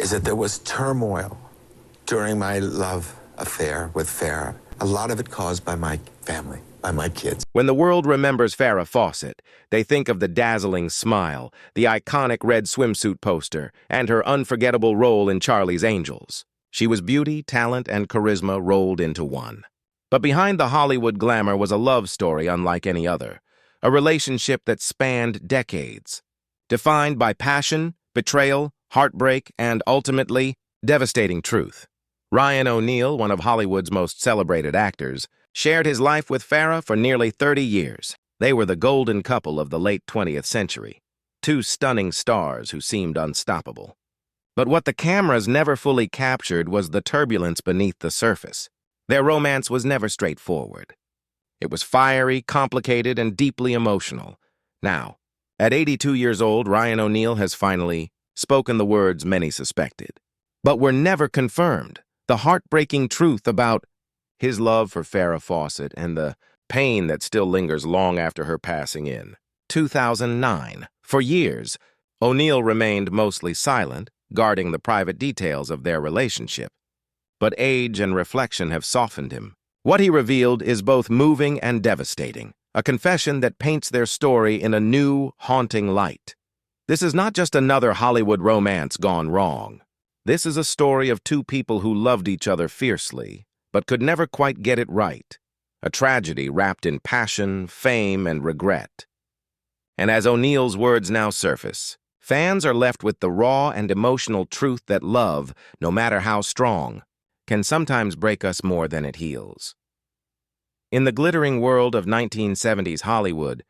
is that there was turmoil during my love affair with Farrah. A lot of it caused by my family, by my kids. When the world remembers Farrah Fawcett, they think of the dazzling smile, the iconic red swimsuit poster, and her unforgettable role in Charlie's Angels. She was beauty, talent, and charisma rolled into one. But behind the Hollywood glamour was a love story unlike any other, a relationship that spanned decades, defined by passion, betrayal, heartbreak, and ultimately, devastating truth. RyanONeal, one of Hollywood's most celebrated actors, shared his life with Farrah for nearly 30 years. They were the golden couple of the late 20th century, two stunning stars who seemed unstoppable. But what the cameras never fully captured was the turbulence beneath the surface. Their romance was never straightforward. It was fiery, complicated, and deeply emotional. Now, at 82 years old, RyanONeal has finally spoken the words many suspected, but were never confirmed. The heartbreaking truth about his love for Farrah Fawcett and the pain that still lingers long after her passing in 2009. For years, O'Neal remained mostly silent, guarding the private details of their relationship. But age and reflection have softened him. What he revealed is both moving and devastating, a confession that paints their story in a new, haunting light. This is not just another Hollywood romance gone wrong. This is a story of two people who loved each other fiercely, but could never quite get it right. A tragedy wrapped in passion, fame, and regret. And as O'Neal's words now surface, fans are left with the raw and emotional truth that love, no matter how strong, can sometimes break us more than it heals. In the glittering world of 1970s Hollywood,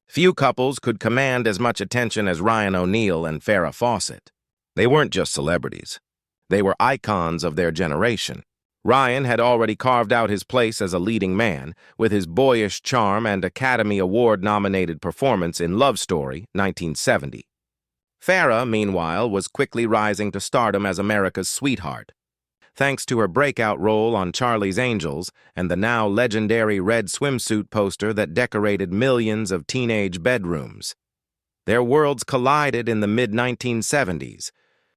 few couples could command as much attention as RyanONeal and Farrah Fawcett. They weren't just celebrities. They were icons of their generation. Ryan had already carved out his place as a leading man with his boyish charm and Academy Award-nominated performance in Love Story, 1970. Farrah, meanwhile, was quickly rising to stardom as America's sweetheart, thanks to her breakout role on Charlie's Angels and the now legendary red swimsuit poster that decorated millions of teenage bedrooms. Their worlds collided in the mid-1970s,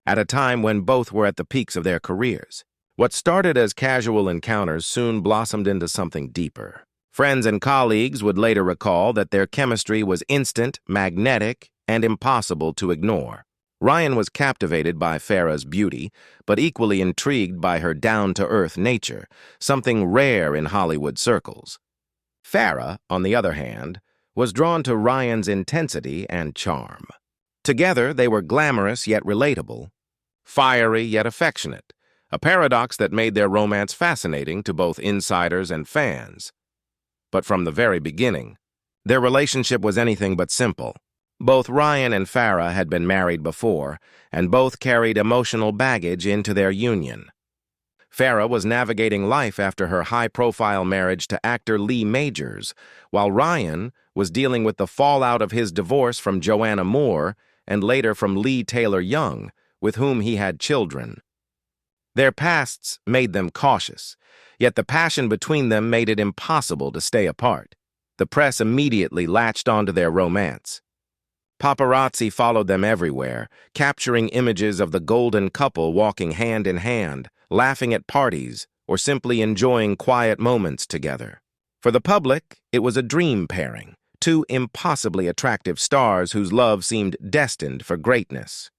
at a time when both were at the peaks of their careers. What started as casual encounters soon blossomed into something deeper. Friends and colleagues would later recall that their chemistry was instant, magnetic, and impossible to ignore. Ryan was captivated by Farrah's beauty, but equally intrigued by her down-to-earth nature, something rare in Hollywood circles. Farrah, on the other hand, was drawn to Ryan's intensity and charm. Together, they were glamorous yet relatable, fiery yet affectionate, a paradox that made their romance fascinating to both insiders and fans. But from the very beginning, their relationship was anything but simple. Both Ryan and Farrah had been married before, and both carried emotional baggage into their union. Farrah was navigating life after her high-profile marriage to actor Lee Majors, while Ryan was dealing with the fallout of his divorce from Joanna Moore and later from Lee Taylor Young, with whom he had children. Their pasts made them cautious, yet the passion between them made it impossible to stay apart. The press immediately latched onto their romance. Paparazzi followed them everywhere, capturing images of the golden couple walking hand in hand, laughing at parties, or simply enjoying quiet moments together. For the public, it was a dream pairing, two impossibly attractive stars whose love seemed destined for greatness.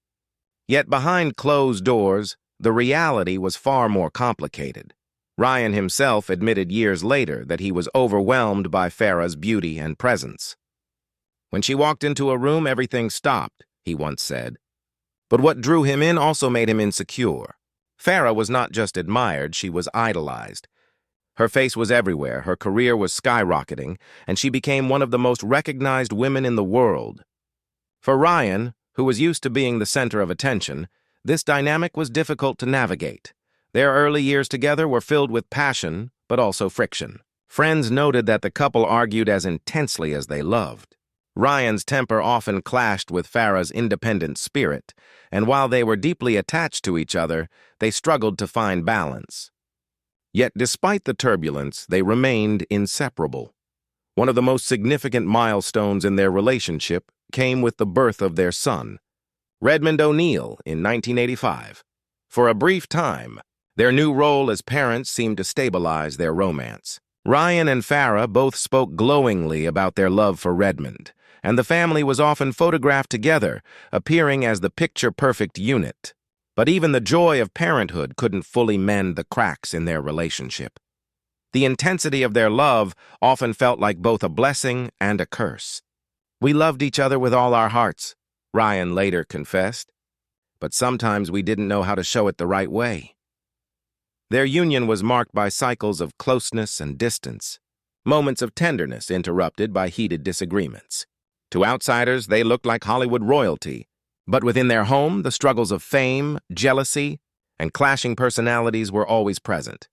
Yet behind closed doors, the reality was far more complicated. Ryan himself admitted years later that he was overwhelmed by Farrah's beauty and presence. "When she walked into a room, everything stopped," he once said. But what drew him in also made him insecure. Farrah was not just admired, she was idolized. Her face was everywhere, her career was skyrocketing, and she became one of the most recognized women in the world. For Ryan, who was used to being the center of attention, this dynamic was difficult to navigate. Their early years together were filled with passion, but also friction. Friends noted that the couple argued as intensely as they loved. Ryan's temper often clashed with Farrah's independent spirit, and while they were deeply attached to each other, they struggled to find balance. Yet despite the turbulence, they remained inseparable. One of the most significant milestones in their relationship came with the birth of their son, Redmond O'Neal, in 1985. For a brief time, their new role as parents seemed to stabilize their romance. Ryan and Farrah both spoke glowingly about their love for Redmond, and the family was often photographed together, appearing as the picture-perfect unit. But even the joy of parenthood couldn't fully mend the cracks in their relationship. The intensity of their love often felt like both a blessing and a curse. "We loved each other with all our hearts," Ryan later confessed, "but sometimes we didn't know how to show it the right way." Their union was marked by cycles of closeness and distance, moments of tenderness interrupted by heated disagreements. To outsiders, they looked like Hollywood royalty, but within their home, the struggles of fame, jealousy, and clashing personalities were always present.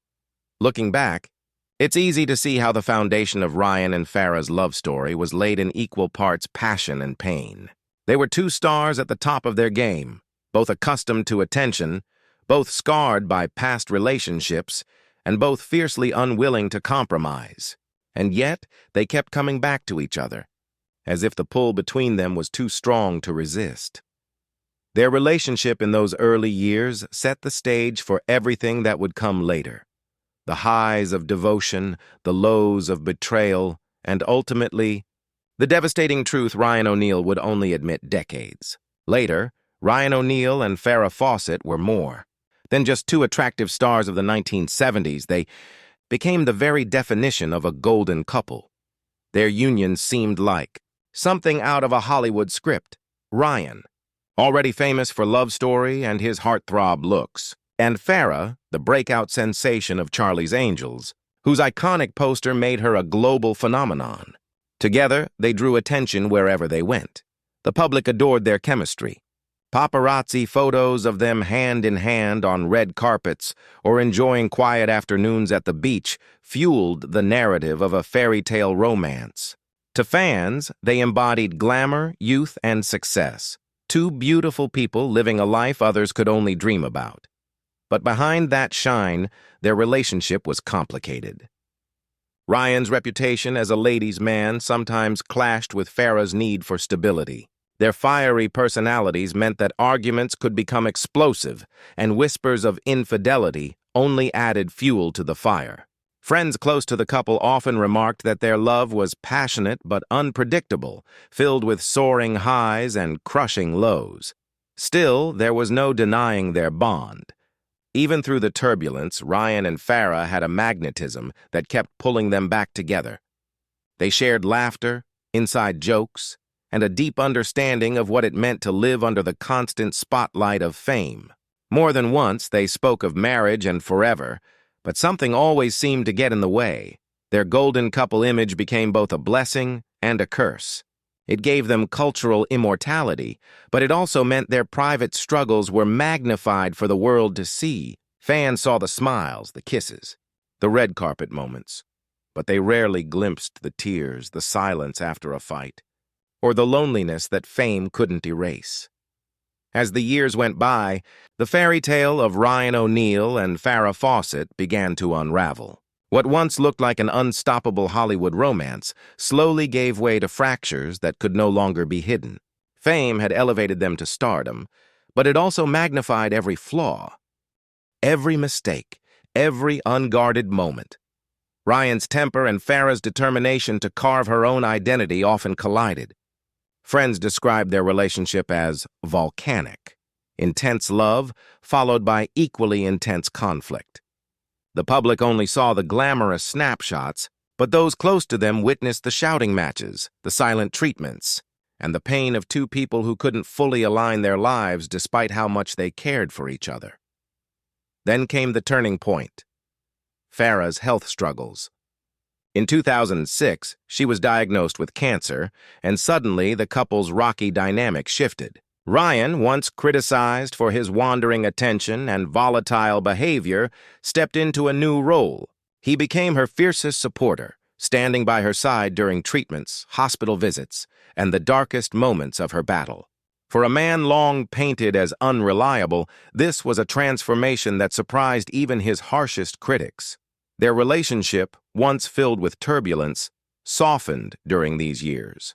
Looking back, it's easy to see how the foundation of Ryan and Farrah's love story was laid in equal parts passion and pain. They were two stars at the top of their game, both accustomed to attention, both scarred by past relationships, and both fiercely unwilling to compromise. And yet, they kept coming back to each other, as if the pull between them was too strong to resist. Their relationship in those early years set the stage for everything that would come later. The highs of devotion, the lows of betrayal, and ultimately, the devastating truth RyanONeal would only admit decades. Later, RyanONeal and Farrah Fawcett were more than just two attractive stars of the 1970s. They became the very definition of a golden couple. Their union seemed like something out of a Hollywood script. Ryan, already famous for Love Story and his heartthrob looks, and Farrah, the breakout sensation of Charlie's Angels, whose iconic poster made her a global phenomenon. Together, they drew attention wherever they went. The public adored their chemistry. Paparazzi photos of them hand in hand on red carpets or enjoying quiet afternoons at the beach fueled the narrative of a fairy tale romance. To fans, they embodied glamour, youth, and success. Two beautiful people living a life others could only dream about. But behind that shine, their relationship was complicated. Ryan's reputation as a ladies' man sometimes clashed with Farrah's need for stability. Their fiery personalities meant that arguments could become explosive, and whispers of infidelity only added fuel to the fire. Friends close to the couple often remarked that their love was passionate but unpredictable, filled with soaring highs and crushing lows. Still, there was no denying their bond. Even through the turbulence, Ryan and Farrah had a magnetism that kept pulling them back together. They shared laughter, inside jokes, and a deep understanding of what it meant to live under the constant spotlight of fame. More than once, they spoke of marriage and forever, but something always seemed to get in the way. Their golden couple image became both a blessing and a curse. It gave them cultural immortality, but it also meant their private struggles were magnified for the world to see. Fans saw the smiles, the kisses, the red carpet moments, but they rarely glimpsed the tears, the silence after a fight, or the loneliness that fame couldn't erase. As the years went by, the fairy tale of RyanONeal and Farrah Fawcett began to unravel. What once looked like an unstoppable Hollywood romance slowly gave way to fractures that could no longer be hidden. Fame had elevated them to stardom, but it also magnified every flaw, every mistake, every unguarded moment. Ryan's temper and Farrah's determination to carve her own identity often collided. Friends described their relationship as volcanic, intense love followed by equally intense conflict. The public only saw the glamorous snapshots, but those close to them witnessed the shouting matches, the silent treatments, and the pain of two people who couldn't fully align their lives despite how much they cared for each other. Then came the turning point: Farrah's health struggles. In 2006, she was diagnosed with cancer, and suddenly the couple's rocky dynamic shifted. Ryan, once criticized for his wandering attention and volatile behavior, stepped into a new role. He became her fiercest supporter, standing by her side during treatments, hospital visits, and the darkest moments of her battle. For a man long painted as unreliable, this was a transformation that surprised even his harshest critics. Their relationship, once filled with turbulence, softened during these years.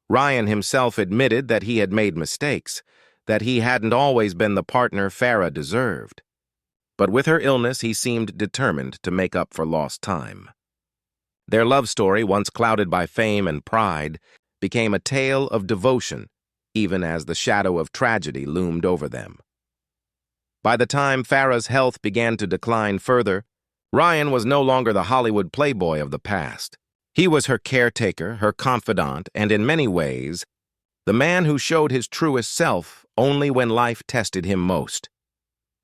Ryan himself admitted that he had made mistakes, that he hadn't always been the partner Farrah deserved. But with her illness, he seemed determined to make up for lost time. Their love story, once clouded by fame and pride, became a tale of devotion, even as the shadow of tragedy loomed over them. By the time Farrah's health began to decline further, Ryan was no longer the Hollywood playboy of the past. He was her caretaker, her confidant, and in many ways, the man who showed his truest self only when life tested him most.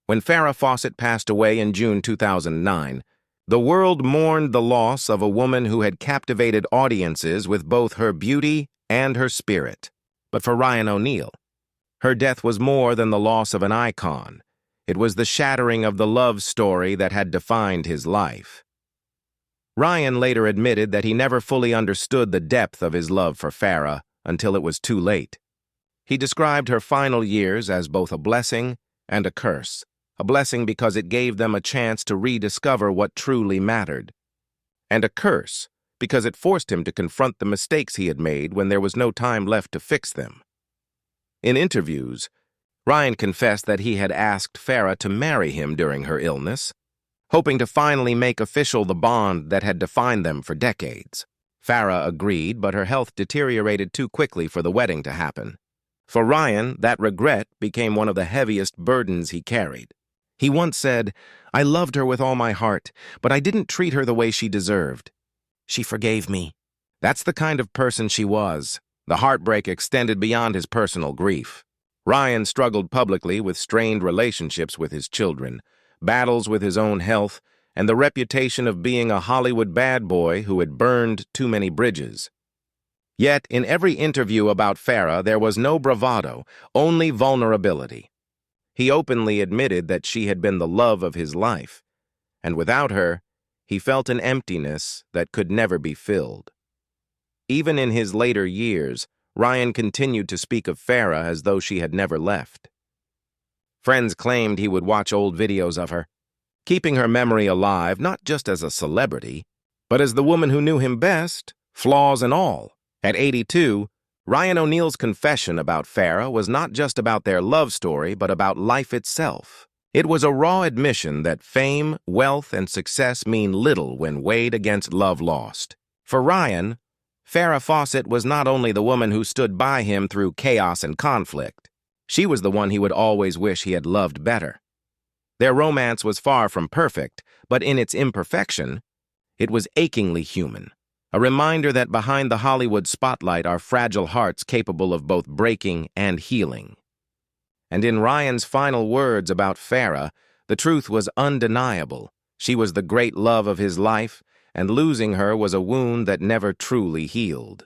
When Farrah Fawcett passed away in June 2009, the world mourned the loss of a woman who had captivated audiences with both her beauty and her spirit. But for RyanONeal, her death was more than the loss of an icon. It was the shattering of the love story that had defined his life. Ryan later admitted that he never fully understood the depth of his love for Farrah until it was too late. He described her final years as both a blessing and a curse. A blessing because it gave them a chance to rediscover what truly mattered, and a curse because it forced him to confront the mistakes he had made when there was no time left to fix them. In interviews, Ryan confessed that he had asked Farrah to marry him during her illness, hoping to finally make official the bond that had defined them for decades. Farrah agreed, but her health deteriorated too quickly for the wedding to happen. For Ryan, that regret became one of the heaviest burdens he carried. He once said, "I loved her with all my heart, but I didn't treat her the way she deserved. She forgave me." That's the kind of person she was. The heartbreak extended beyond his personal grief. Ryan struggled publicly with strained relationships with his children, battles with his own health, and the reputation of being a Hollywood bad boy who had burned too many bridges. Yet, in every interview about Farrah, there was no bravado, only vulnerability. He openly admitted that she had been the love of his life, and without her, he felt an emptiness that could never be filled. Even in his later years, Ryan continued to speak of Farrah as though she had never left. Friends claimed he would watch old videos of her, keeping her memory alive not just as a celebrity, but as the woman who knew him best, flaws and all. At 82, RyanONeal's confession about Farrah was not just about their love story, but about life itself. It was a raw admission that fame, wealth, and success mean little when weighed against love lost. For Ryan, Farrah Fawcett was not only the woman who stood by him through chaos and conflict, she was the one he would always wish he had loved better. Their romance was far from perfect, but in its imperfection, it was achingly human. A reminder that behind the Hollywood spotlight are fragile hearts capable of both breaking and healing. And in Ryan's final words about Farrah, the truth was undeniable. She was the great love of his life, and losing her was a wound that never truly healed.